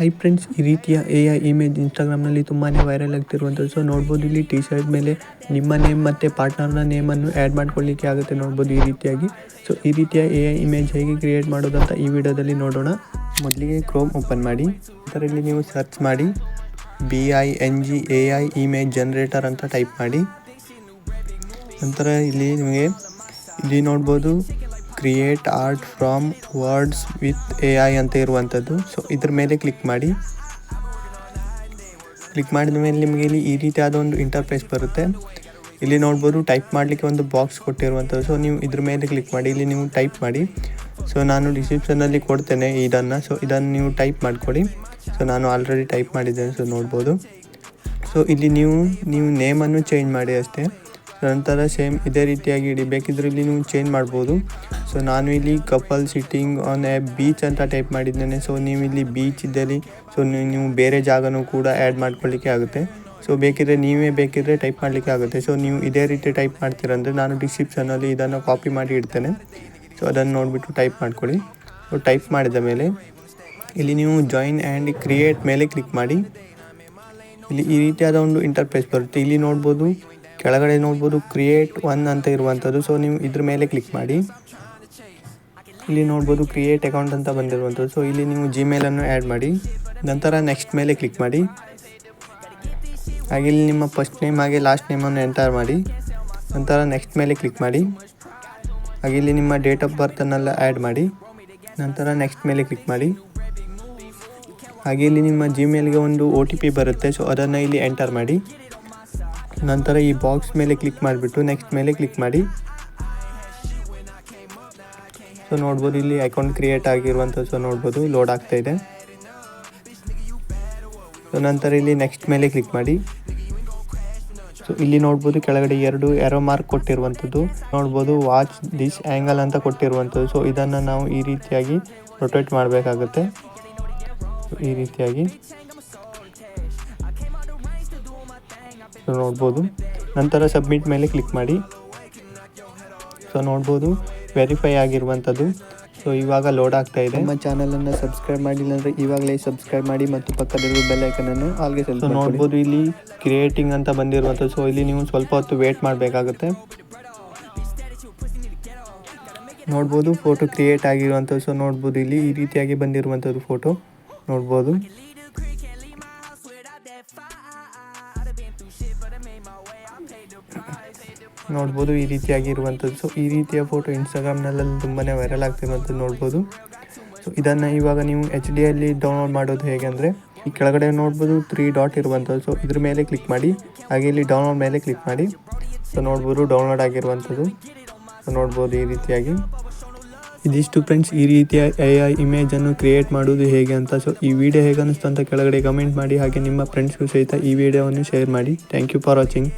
Hi friends, ಈ ರೀತಿಯ AI image ಇನ್ಸ್ಟಾಗ್ರಾಮ್ನಲ್ಲಿ ತುಂಬಾ ವೈರಲ್ ಆಗ್ತಿರುವಂಥದ್ದು. ಸೊ ನೋಡ್ಬೋದು ಇಲ್ಲಿ ಟಿ ಶರ್ಟ್ ಮೇಲೆ ನಿಮ್ಮ ನೇಮ್ ಮತ್ತು ಪಾರ್ಟ್ನರ್ನ ನೇಮನ್ನು ಆ್ಯಡ್ ಮಾಡ್ಕೊಳ್ಳಿಕ್ಕೆ ಆಗುತ್ತೆ ನೋಡ್ಬೋದು ಈ ರೀತಿಯಾಗಿ. ಸೊ ಈ ರೀತಿಯ AI ಇಮೇಜ್ ಹೇಗೆ ಕ್ರಿಯೇಟ್ ಮಾಡೋದಂತ ಈ ವಿಡಿಯೋದಲ್ಲಿ ನೋಡೋಣ. ಮೊದಲಿಗೆ ಕ್ರೋಮ್ ಓಪನ್ ಮಾಡಿ, ಅದರಲ್ಲಿ ನೀವು ಸರ್ಚ್ ಮಾಡಿ BING AI ಇಮೇಜ್ ಜನರೇಟರ್ ಅಂತ ಟೈಪ್ ಮಾಡಿ. ನಂತರ ಇಲ್ಲಿ ನೋಡ್ಬೋದು create art from words with AI ಅಂತ ಇರುವಂಥದ್ದು. ಸೊ ಇದ್ರ ಮೇಲೆ ಕ್ಲಿಕ್ ಮಾಡಿ. ಕ್ಲಿಕ್ ಮಾಡಿದ ಮೇಲೆ ನಿಮಗೆ ಇಲ್ಲಿ ಈ ರೀತಿಯಾದ ಒಂದು ಇಂಟರ್ಫೇಸ್ ಬರುತ್ತೆ. ಇಲ್ಲಿ ನೋಡ್ಬೋದು ಟೈಪ್ ಮಾಡಲಿಕ್ಕೆ ಒಂದು ಬಾಕ್ಸ್ ಕೊಟ್ಟಿರುವಂಥದ್ದು. ಸೊ ನೀವು ಇದ್ರ ಮೇಲೆ ಕ್ಲಿಕ್ ಮಾಡಿ, ಇಲ್ಲಿ ನೀವು ಟೈಪ್ ಮಾಡಿ. ಸೊ ನಾನು ಡಿಸ್ಕ್ರಿಪ್ಷನಲ್ಲಿ ಕೊಡ್ತೇನೆ ಇದನ್ನು. ಸೊ ಇದನ್ನು ನೀವು ಟೈಪ್ ಮಾಡ್ಕೊಳ್ಳಿ. ಸೊ ನಾನು ಆಲ್ರೆಡಿ ಟೈಪ್ ಮಾಡಿದ್ದೇನೆ. ಸೊ ನೋಡ್ಬೋದು. ಸೊ ಇಲ್ಲಿ ನೀವು ನೇಮನ್ನು ಚೇಂಜ್ ಮಾಡಿ ಅಷ್ಟೇ. ನಂತರ ಸೇಮ್ ಇದೇ ರೀತಿಯಾಗಿ ಇಡಿ. ಬೇಕಿದ್ರೆ ಇಲ್ಲಿ ನೀವು ಚೇಂಜ್ ಮಾಡ್ಬೋದು. ಸೊ ನಾನು ಇಲ್ಲಿ couple sitting on A beach ಅಂತ ಟೈಪ್ ಮಾಡಿದ್ದೇನೆ. ಸೊ ನೀವು ಇಲ್ಲಿ ಬೀಚ್ ಇದ್ದಲ್ಲಿ ಸೊ ನೀವು ಬೇರೆ ಜಾಗನೂ ಕೂಡ ಆ್ಯಡ್ ಮಾಡ್ಕೊಳ್ಳಿಕ್ಕೆ ಆಗುತ್ತೆ. ಸೊ ಬೇಕಿದ್ರೆ ಟೈಪ್ ಮಾಡಲಿಕ್ಕೆ ಆಗುತ್ತೆ. ಸೊ ನೀವು ಇದೇ ರೀತಿ ಟೈಪ್ ಮಾಡ್ತೀರಂದರೆ ನಾನು ಡಿಸ್ಕ್ರಿಪ್ಷನಲ್ಲಿ ಇದನ್ನು ಕಾಪಿ ಮಾಡಿ ಇಡ್ತೇನೆ. ಸೊ ಅದನ್ನು ನೋಡಿಬಿಟ್ಟು ಟೈಪ್ ಮಾಡ್ಕೊಳ್ಳಿ. ಸೊ ಟೈಪ್ ಮಾಡಿದ ಮೇಲೆ ಇಲ್ಲಿ ನೀವು ಜಾಯಿನ್ ಆ್ಯಂಡ್ ಕ್ರಿಯೇಟ್ ಮೇಲೆ ಕ್ಲಿಕ್ ಮಾಡಿ. ಇಲ್ಲಿ ಈ ರೀತಿಯಾದ ಒಂದು ಇಂಟರ್ಫೇಸ್ ಬರುತ್ತೆ. ಇಲ್ಲಿ ನೋಡ್ಬೋದು ಕೆಳಗಡೆ ನೋಡ್ಬೋದು ಕ್ರಿಯೇಟ್ ಒನ್ ಅಂತ ಇರುವಂಥದ್ದು. ಸೊ ನೀವು ಇದ್ರ ಮೇಲೆ ಕ್ಲಿಕ್ ಮಾಡಿ. ಇಲ್ಲಿ ನೋಡ್ಬೋದು ಕ್ರಿಯೇಟ್ ಅಕೌಂಟ್ ಅಂತ ಬಂದಿರುವಂಥದ್ದು. ಸೊ ಇಲ್ಲಿ ನೀವು ಜಿಮೇಲನ್ನು ಆ್ಯಡ್ ಮಾಡಿ. ನಂತರ ನೆಕ್ಸ್ಟ್ ಮೇಲೆ ಕ್ಲಿಕ್ ಮಾಡಿ. ಹಾಗೆ ಇಲ್ಲಿ ನಿಮ್ಮ ಫಸ್ಟ್ ನೇಮ್ ಹಾಗೆ ಲಾಸ್ಟ್ ನೇಮನ್ನು ಎಂಟರ್ ಮಾಡಿ. ನಂತರ ನೆಕ್ಸ್ಟ್ ಮೇಲೆ ಕ್ಲಿಕ್ ಮಾಡಿ. ಹಾಗೆ ಇಲ್ಲಿ ನಿಮ್ಮ ಡೇಟ್ ಆಫ್ ಬರ್ತನ್ನೆಲ್ಲ ಆ್ಯಡ್ ಮಾಡಿ. ನಂತರ ನೆಕ್ಸ್ಟ್ ಮೇಲೆ ಕ್ಲಿಕ್ ಮಾಡಿ. ಹಾಗೆ ಇಲ್ಲಿ ನಿಮ್ಮ ಜಿಮೇಲ್ಗೆ ಒಂದು OTP ಬರುತ್ತೆ. ಸೊ ಅದನ್ನು ಇಲ್ಲಿ ಎಂಟರ್ ಮಾಡಿ. ನಂತರ ಈ ಬಾಕ್ಸ್ ಮೇಲೆ ಕ್ಲಿಕ್ ಮಾಡಿಬಿಟ್ಟು ನೆಕ್ಸ್ಟ್ ಮೇಲೆ ಕ್ಲಿಕ್ ಮಾಡಿ. ಸೊ ನೋಡ್ಬೋದು ಇಲ್ಲಿ ಅಕೌಂಟ್ ಕ್ರಿಯೇಟ್ ಆಗಿರುವಂಥದ್ದು. ಸೊ ನೋಡ್ಬೋದು ಲೋಡ್ ಆಗ್ತಾ ಇದೆ. ಸೊ ನಂತರ ಇಲ್ಲಿ ನೆಕ್ಸ್ಟ್ ಮೇಲೆ ಕ್ಲಿಕ್ ಮಾಡಿ. ಸೊ ಇಲ್ಲಿ ನೋಡ್ಬೋದು ಕೆಳಗಡೆ 2 ಏರೋ ಮಾರ್ಕ್ ಕೊಟ್ಟಿರುವಂಥದ್ದು. ನೋಡ್ಬೋದು ವಾಚ್ ದಿಸ್ ಆ್ಯಂಗಲ್ ಅಂತ ಕೊಟ್ಟಿರುವಂಥದ್ದು. ಸೊ ಇದನ್ನು ನಾವು ಈ ರೀತಿಯಾಗಿ ರೊಟೇಟ್ ಮಾಡಬೇಕಾಗುತ್ತೆ. ಈ ರೀತಿಯಾಗಿ ನೋಡ್ಬೋದು. ನಂತರ ಸಬ್ಮಿಟ್ ಮೇಲೆ ಕ್ಲಿಕ್ ಮಾಡಿ. ಸೊ ನೋಡ್ಬೋದು ವೆರಿಫೈ ಆಗಿರುವಂಥದ್ದು. ಸೊ ಇವಾಗ ಲೋಡ್ ಆಗ್ತಾ ಇದೆ. ನಮ್ಮ ಚಾನಲನ್ನು ಸಬ್ಸ್ಕ್ರೈಬ್ ಮಾಡಿಲ್ಲ ಅಂದರೆ ಇವಾಗಲೇ ಸಬ್ಸ್ಕ್ರೈಬ್ ಮಾಡಿ ಮತ್ತು ಪಕ್ಕದಲ್ಲಿರುವ ಬೆಲ್ ಐಕನನ್ನು ಆಲ್ಗೆ ಸೆಲೆಕ್ಟ್ ಮಾಡಿ. ನೋಡ್ಬೋದು ಇಲ್ಲಿ ಕ್ರಿಯೇಟಿಂಗ್ ಅಂತ ಬಂದಿರುವಂಥದ್ದು. ಸೊ ಇಲ್ಲಿ ನೀವು ಸ್ವಲ್ಪ ಹೊತ್ತು ವೇಟ್ ಮಾಡಬೇಕಾಗುತ್ತೆ. ನೋಡ್ಬೋದು ಫೋಟೋ ಕ್ರಿಯೇಟ್ ಆಗಿರುವಂಥದ್ದು. ಸೊ ನೋಡ್ಬೋದು ಇಲ್ಲಿ ಈ ರೀತಿಯಾಗಿ ಬಂದಿರುವಂಥದ್ದು ಫೋಟೋ ನೋಡ್ಬೋದು. ನೋಡ್ಬೋದು ಈ ರೀತಿಯಾಗಿ ಇರುವಂಥದ್ದು. ಸೊ ಈ ರೀತಿಯ ಫೋಟೋ ಇನ್ಸ್ಟಾಗ್ರಾಮ್ನಲ್ಲಿ ತುಂಬಾ ವೈರಲ್ ಆಗ್ತಿರುವಂಥದ್ದು ನೋಡ್ಬೋದು. ಸೊ ಇದನ್ನು ಇವಾಗ ನೀವು HDಯಲ್ಲಿ ಡೌನ್ಲೋಡ್ ಮಾಡೋದು ಹೇಗೆ ಅಂದರೆ ಈ ಕೆಳಗಡೆ ನೋಡ್ಬೋದು 3 ಡಾಟ್ ಇರುವಂಥದ್ದು. ಸೊ ಇದ್ರ ಮೇಲೆ ಕ್ಲಿಕ್ ಮಾಡಿ. ಹಾಗೆ ಇಲ್ಲಿ ಡೌನ್ಲೋಡ್ ಮೇಲೆ ಕ್ಲಿಕ್ ಮಾಡಿ. ಸೊ ನೋಡ್ಬೋದು ಡೌನ್ಲೋಡ್ ಆಗಿರುವಂಥದ್ದು. ಸೊ ನೋಡ್ಬೋದು ಈ ರೀತಿಯಾಗಿ. ಇದಿಷ್ಟು ಫ್ರೆಂಡ್ಸ್ ಈ ರೀತಿಯ AI ಇಮೇಜನ್ನು ಕ್ರಿಯೇಟ್ ಮಾಡೋದು ಹೇಗೆ ಅಂತ. ಸೊ ಈ ವಿಡಿಯೋ ಹೇಗೆ ಅನ್ನಿಸ್ತು ಅಂತ ಕೆಳಗಡೆ ಕಮೆಂಟ್ ಮಾಡಿ. ಹಾಗೆ ನಿಮ್ಮ ಫ್ರೆಂಡ್ಸ್ಗೂ ಸಹಿತ ಈ ವಿಡಿಯೋವನ್ನು ಶೇರ್ ಮಾಡಿ. Thank you for watching.